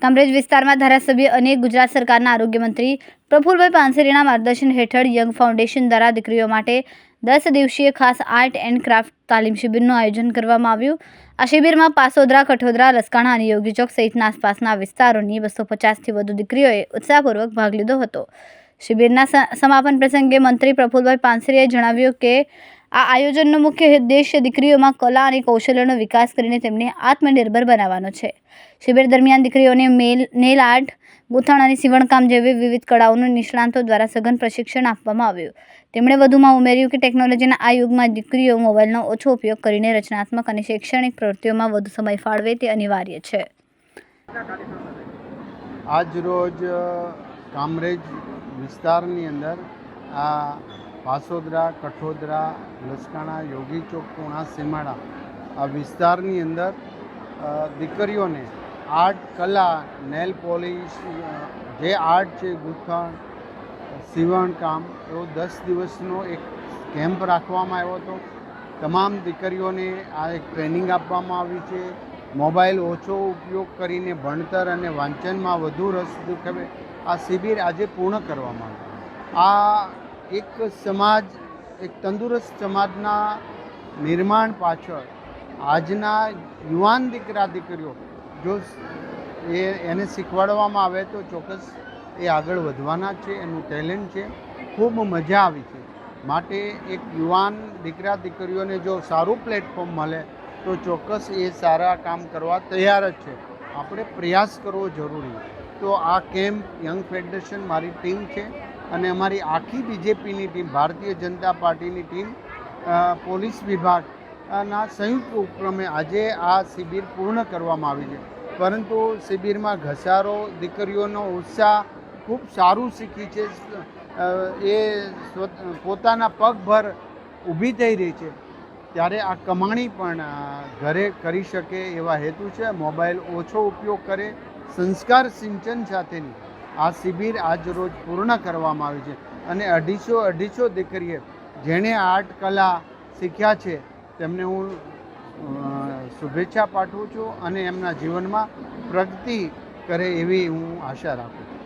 કામરેજ વિસ્તારમાં ધારાસભ્ય અને ગુજરાત સરકારના આરોગ્ય મંત્રી પ્રફુલભાઈ પાનસેરીના માર્ગદર્શન હેઠળ યંગ ફાઉન્ડેશન દ્વારા દીકરીઓ માટે 10 દિવસીય ખાસ આર્ટ એન્ડ ક્રાફ્ટ તાલીમ શિબિરનું આયોજન કરવામાં આવ્યું। આ શિબિરમાં પાસોદરા, કઠોદરા, લસકાણા અને યોગી ચોક સહિતના આસપાસના વિસ્તારોની 250થી વધુ દીકરીઓએ ઉત્સાહપૂર્વક ભાગ લીધો હતો। શિબિરના સમાપન પ્રસંગે મંત્રી પ્રફુલભાઈ પાનસેરીએ જણાવ્યું કે આ આયોજનનો મુખ્ય ઉદ્દેશ્ય દીકરીઓમાં કલા અને કૌશલ્યનો વિકાસ કરીને તેમને આત્મનિર્ભર બનાવવાનો છે। શિબિર દરમિયાન દીકરીઓને નેલ આર્ટ, ગૂંથણ અને સીવણકામ જેવી વિવિધ કળાઓનું નિષ્ણાતો દ્વારા સઘન પ્રશિક્ષણ આપવામાં આવ્યું। તેમણે વધુમાં ઉમેર્યું કે ટેકનોલોજીના આ યુગમાં દીકરીઓ મોબાઈલનો ઓછો ઉપયોગ કરીને રચનાત્મક અને શૈક્ષણિક પ્રવૃત્તિઓમાં વધુ સમય ફાળવે તે અનિવાર્ય છે। આજ રોજ કામરેજ વિસ્તારની અંદર આ પાસોદરા, કઠોદરા, લસકાણા, યોગી ચોક, પૂણા, સીમાડા આ વિસ્તારની અંદર દીકરીઓને આર્ટ, કલા, નેલ પોલિશ, જે આર્ટ છે, ગૂંથણ, સીવણકામ એવો 10 દિવસનો એક કેમ્પ રાખવામાં આવ્યો હતો। તમામ દીકરીઓને આ એક ટ્રેનિંગ આપવામાં આવી છે। મોબાઈલ ઓછો ઉપયોગ કરીને ભણતર અને વાંચનમાં વધુ રસ દાખવે આ શિબિર આજે પૂર્ણ કરવામાં આવ્યું। આ એક સમાજ, એક તંદુરસ્ત સમાજના નિર્માણ પાછળ આજના યુવાન દીકરા દીકરીઓ જો એને શીખવાડવામાં આવે તો ચોક્કસ એ આગળ વધવાના છે, એનું ટેલેન્ટ છે। ખૂબ મજા આવી છે। માટે એક યુવાન દીકરા દીકરીઓને જો સારું પ્લેટફોર્મ મળે તો ચોક્કસ એ સારા કામ કરવા તૈયાર જ છે। આપણે પ્રયાસ કરવો જરૂરી। તો આ કેમ્પ યંગ ફેડરેશન મારી ટીમ છે અને અમારી આખી બીજેપીની ટીમ, ભારતીય જનતા પાર્ટીની ટીમ, પોલીસ વિભાગના સંયુક્ત ઉપક્રમે આજે આ શિબિર પૂર્ણ કરવામાં આવી છે। પરંતુ શિબિરમાં ઘસારો, દીકરીઓનો ઉત્સાહ ખૂબ સારું શીખી છે, એ પોતાના પગભર ઊભી થઈ રહી છે, ત્યારે આ કમાણી પણ ઘરે કરી શકે એવા હેતુ છે। મોબાઈલ ઓછો ઉપયોગ કરે, સંસ્કાર સિંચન સાથેની આ શિબિર આજ રોજ પૂર્ણ કરવામાં આવી છે અને 250 દીકરીએ જેણે આર્ટ, કલા શીખ્યા છે તેમને હું શુભેચ્છા પાઠવું છું અને એમના જીવનમાં પ્રગતિ કરે એવી હું આશા રાખું છું।